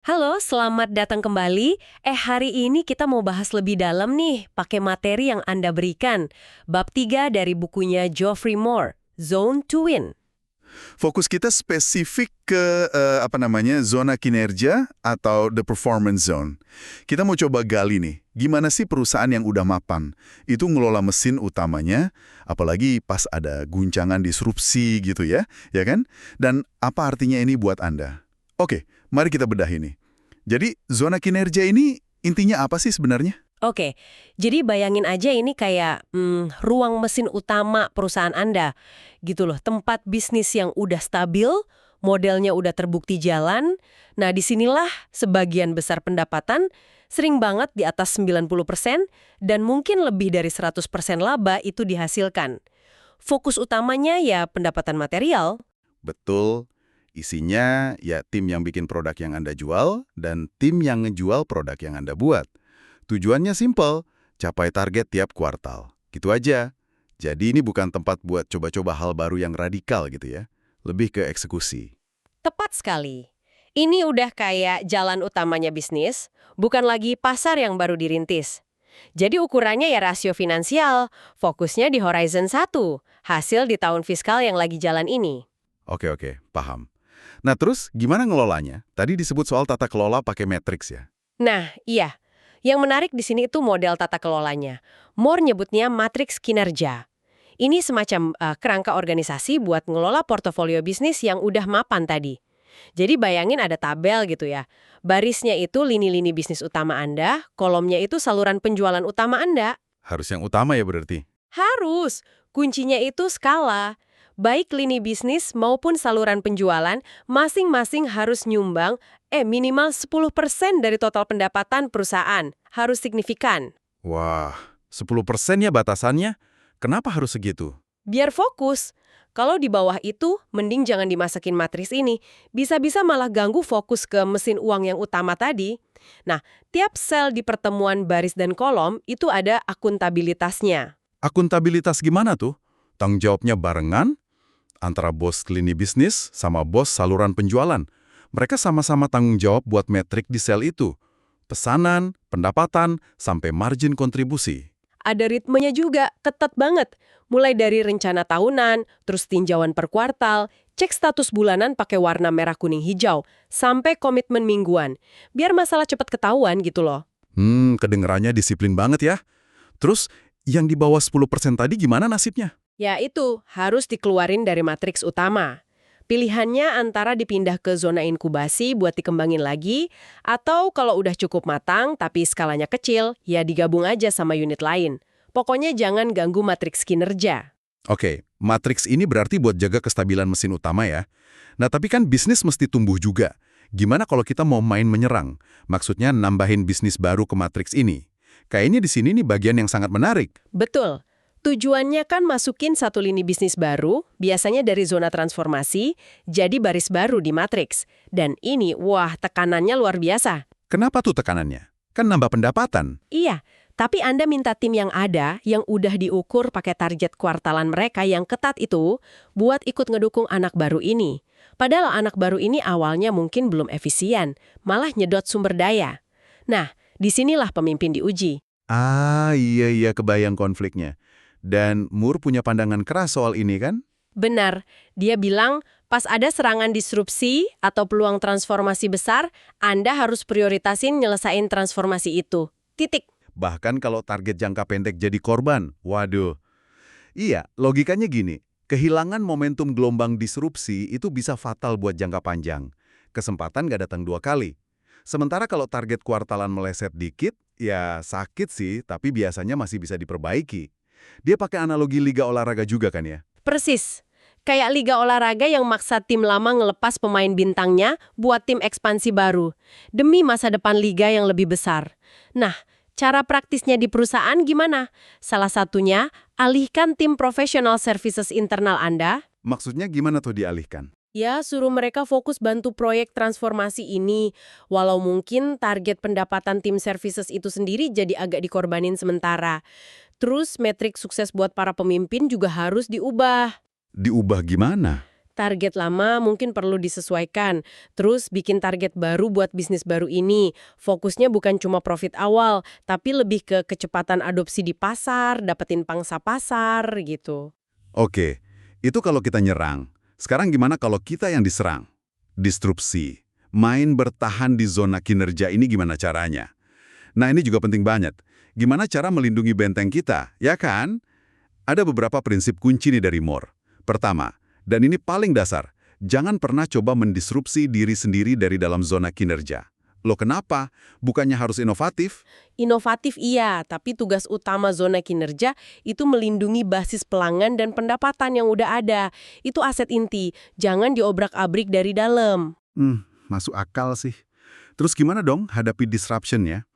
Halo, selamat datang kembali. Hari ini kita mau bahas lebih dalam nih, pakai materi yang Anda berikan. Bab 3 dari bukunya Geoffrey Moore, Zone to Win. Fokus kita spesifik ke zona kinerja atau the performance zone. Kita mau coba gali nih, gimana sih perusahaan yang udah mapan itu ngelola mesin utamanya, apalagi pas ada guncangan disrupsi gitu ya kan? Dan apa artinya ini buat Anda? Oke, mari kita bedah ini. Jadi, zona kinerja ini intinya apa sih sebenarnya? Oke, jadi bayangin aja ini kayak ruang mesin utama perusahaan Anda. Gitu loh, tempat bisnis yang udah stabil, modelnya udah terbukti jalan. Nah, disinilah sebagian besar pendapatan, sering banget di atas 90%, dan mungkin lebih dari 100% laba itu dihasilkan. Fokus utamanya ya pendapatan material. Betul. Isinya ya tim yang bikin produk yang Anda jual dan tim yang ngejual produk yang Anda buat. Tujuannya simpel, capai target tiap kuartal. Gitu aja. Jadi ini bukan tempat buat coba-coba hal baru yang radikal gitu ya. Lebih ke eksekusi. Tepat sekali. Ini udah kayak jalan utamanya bisnis, bukan lagi pasar yang baru dirintis. Jadi ukurannya ya rasio finansial, fokusnya di Horizon 1, hasil di tahun fiskal yang lagi jalan ini. Oke, paham. Nah terus gimana ngelolanya? Tadi disebut soal tata kelola pakai matriks ya. Nah, iya. Yang menarik di sini itu model tata kelolanya. Moore nyebutnya matriks kinerja. Ini semacam kerangka organisasi buat ngelola portofolio bisnis yang udah mapan tadi. Jadi bayangin ada tabel gitu ya. Barisnya itu lini-lini bisnis utama Anda, kolomnya itu saluran penjualan utama Anda. Harus yang utama ya berarti. Harus. Kuncinya itu skala. Baik lini bisnis maupun saluran penjualan, masing-masing harus nyumbang minimal 10% dari total pendapatan perusahaan. Harus signifikan. Wah, 10% ya batasannya? Kenapa harus segitu? Biar fokus. Kalau di bawah itu, mending jangan dimasakin matriks ini. Bisa-bisa malah ganggu fokus ke mesin uang yang utama tadi. Nah, tiap sel di pertemuan baris dan kolom itu ada akuntabilitasnya. Akuntabilitas gimana tuh? Tanggung jawabnya barengan? Antara bos lini bisnis sama bos saluran penjualan. Mereka sama-sama tanggung jawab buat metrik di sel itu. Pesanan, pendapatan, sampai margin kontribusi. Ada ritmenya juga, ketat banget. Mulai dari rencana tahunan, terus tinjauan per kuartal, cek status bulanan pakai warna merah kuning hijau, sampai komitmen mingguan. Biar masalah cepat ketahuan gitu loh. Kedengerannya disiplin banget ya. Terus, yang di bawah 10% tadi gimana nasibnya? Ya itu, harus dikeluarin dari matriks utama. Pilihannya antara dipindah ke zona inkubasi buat dikembangin lagi, atau kalau udah cukup matang tapi skalanya kecil, ya digabung aja sama unit lain. Pokoknya jangan ganggu matriks kinerja. Oke, matriks ini berarti buat jaga kestabilan mesin utama ya. Nah, tapi kan bisnis mesti tumbuh juga. Gimana kalau kita mau main menyerang? Maksudnya nambahin bisnis baru ke matriks ini. Kayaknya di sini nih bagian yang sangat menarik. Betul. Tujuannya kan masukin satu lini bisnis baru, biasanya dari zona transformasi, jadi baris baru di matriks. Dan ini, wah, tekanannya luar biasa. Kenapa tuh tekanannya? Kan nambah pendapatan. Iya, tapi Anda minta tim yang ada, yang udah diukur pakai target kuartalan mereka yang ketat itu, buat ikut ngedukung anak baru ini. Padahal anak baru ini awalnya mungkin belum efisien, malah nyedot sumber daya. Nah, disinilah pemimpin diuji. Ah, iya, kebayang konfliknya. Dan Moore punya pandangan keras soal ini kan? Benar, dia bilang pas ada serangan disrupsi atau peluang transformasi besar, Anda harus prioritasin nyelesain transformasi itu. Titik. Bahkan kalau target jangka pendek jadi korban. Waduh. Iya, logikanya gini. Kehilangan momentum gelombang disrupsi itu bisa fatal buat jangka panjang. Kesempatan nggak datang dua kali. Sementara kalau target kuartalan meleset dikit, ya sakit sih, tapi biasanya masih bisa diperbaiki. Dia pakai analogi liga olahraga juga kan ya? Persis. Kayak liga olahraga yang maksa tim lama ngelepas pemain bintangnya buat tim ekspansi baru. Demi masa depan liga yang lebih besar. Nah, cara praktisnya di perusahaan gimana? Salah satunya, alihkan tim professional services internal Anda. Maksudnya gimana tuh dialihkan? Ya, suruh mereka fokus bantu proyek transformasi ini. Walau mungkin target pendapatan tim services itu sendiri jadi agak dikorbanin sementara. Terus metrik sukses buat para pemimpin juga harus diubah. Diubah gimana? target lama mungkin perlu disesuaikan. Terus bikin target baru buat bisnis baru ini. Fokusnya bukan cuma profit awal, tapi lebih ke kecepatan adopsi di pasar, dapetin pangsa pasar gitu. Oke, itu kalau kita nyerang. Sekarang gimana kalau kita yang diserang? Disrupsi. Main bertahan di zona kinerja ini gimana caranya? Nah, ini juga penting banget. Gimana cara melindungi benteng kita, ya kan? Ada beberapa prinsip kunci nih dari Moore. Pertama, dan ini paling dasar, jangan pernah coba mendisrupsi diri sendiri dari dalam zona kinerja. Loh kenapa? Bukannya harus inovatif? Inovatif iya, tapi tugas utama zona kinerja itu melindungi basis pelanggan dan pendapatan yang udah ada. Itu aset inti, jangan diobrak-abrik dari dalam. Masuk akal sih. Terus gimana dong hadapi disruption ya?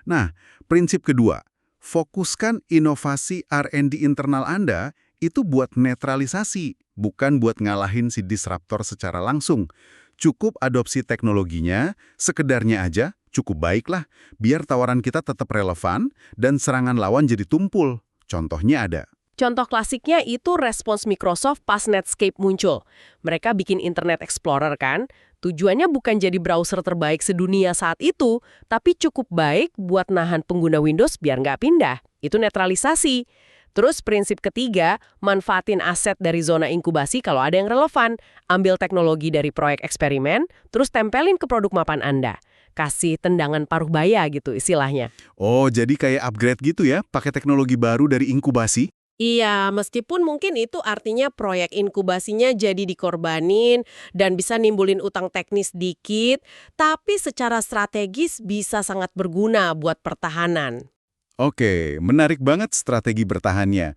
Nah, prinsip kedua, fokuskan inovasi R&D internal Anda itu buat netralisasi, bukan buat ngalahin si disruptor secara langsung. Cukup adopsi teknologinya, sekedarnya aja, cukup baiklah, biar tawaran kita tetap relevan dan serangan lawan jadi tumpul. Contohnya ada. Contoh klasiknya itu respons Microsoft pas Netscape muncul. Mereka bikin Internet Explorer kan? Tujuannya bukan jadi browser terbaik sedunia saat itu, tapi cukup baik buat nahan pengguna Windows biar nggak pindah. Itu netralisasi. Terus prinsip ketiga, manfaatin aset dari zona inkubasi kalau ada yang relevan. Ambil teknologi dari proyek eksperimen, terus tempelin ke produk mapan Anda. Kasih tendangan paruh baya gitu istilahnya. Oh, jadi kayak upgrade gitu ya, pakai teknologi baru dari inkubasi? Iya, meskipun mungkin itu artinya proyek inkubasinya jadi dikorbanin dan bisa nimbulin utang teknis dikit, tapi secara strategis bisa sangat berguna buat pertahanan. Oke, menarik banget strategi bertahannya.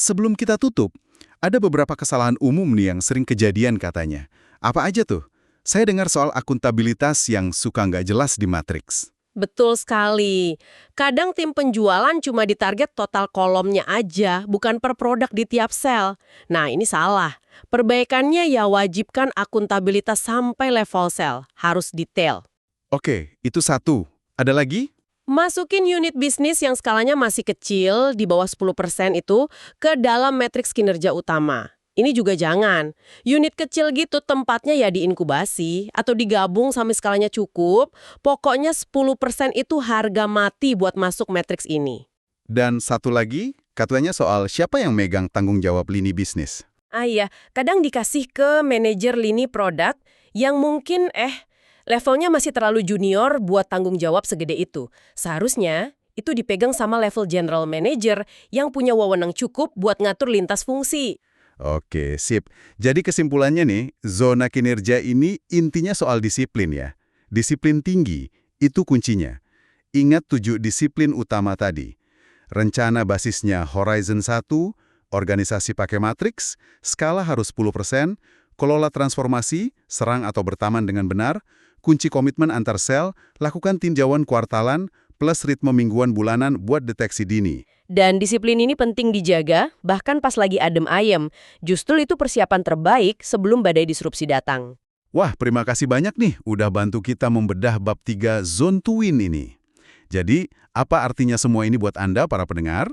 Sebelum kita tutup, ada beberapa kesalahan umum nih yang sering kejadian katanya. Apa aja tuh? Saya dengar soal akuntabilitas yang suka nggak jelas di matriks. Betul sekali. Kadang tim penjualan cuma ditarget total kolomnya aja, bukan per produk di tiap sel. Nah, ini salah. Perbaikannya ya wajibkan akuntabilitas sampai level sel. Harus detail. Oke, itu satu. Ada lagi? Masukin unit bisnis yang skalanya masih kecil, di bawah 10% itu, ke dalam matriks kinerja utama. Ini juga jangan. Unit kecil gitu tempatnya ya diinkubasi, atau digabung sampai skalanya cukup. Pokoknya 10% itu harga mati buat masuk matriks ini. Dan satu lagi, katanya soal siapa yang megang tanggung jawab lini bisnis. Ah iya, kadang dikasih ke manajer lini produk yang mungkin levelnya masih terlalu junior buat tanggung jawab segede itu. Seharusnya itu dipegang sama level general manager yang punya wewenang cukup buat ngatur lintas fungsi. Oke, sip. Jadi kesimpulannya nih, zona kinerja ini intinya soal disiplin ya. Disiplin tinggi, itu kuncinya. Ingat 7 disiplin utama tadi. Rencana basisnya Horizon 1, organisasi pakai matriks, skala harus 10%, kelola transformasi, serang atau bertaman dengan benar, kunci komitmen antar sel, lakukan tinjauan kuartalan, plus ritme mingguan bulanan buat deteksi dini. Dan disiplin ini penting dijaga, bahkan pas lagi adem ayem. Justru itu persiapan terbaik sebelum badai disrupsi datang. Wah, terima kasih banyak nih udah bantu kita membedah bab 3 Zone to Win ini. Jadi, apa artinya semua ini buat Anda, para pendengar?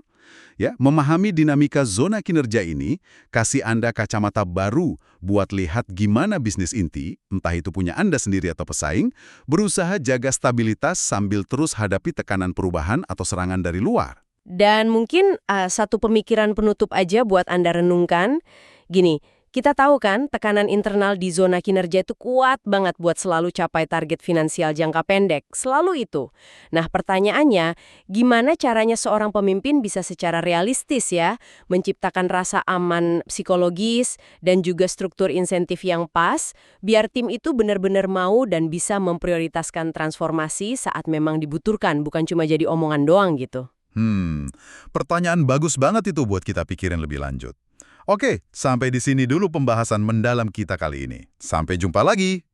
Ya, memahami dinamika zona kinerja ini, kasih Anda kacamata baru buat lihat gimana bisnis inti, entah itu punya Anda sendiri atau pesaing, berusaha jaga stabilitas sambil terus hadapi tekanan perubahan atau serangan dari luar. Dan mungkin satu pemikiran penutup aja buat Anda renungkan. Gini, kita tahu kan tekanan internal di zona kinerja itu kuat banget buat selalu capai target finansial jangka pendek. Selalu itu. Nah pertanyaannya, gimana caranya seorang pemimpin bisa secara realistis ya menciptakan rasa aman psikologis dan juga struktur insentif yang pas biar tim itu benar-benar mau dan bisa memprioritaskan transformasi saat memang dibutuhkan, bukan cuma jadi omongan doang gitu. Pertanyaan bagus banget itu buat kita pikirin lebih lanjut. Oke, sampai di sini dulu pembahasan mendalam kita kali ini. Sampai jumpa lagi.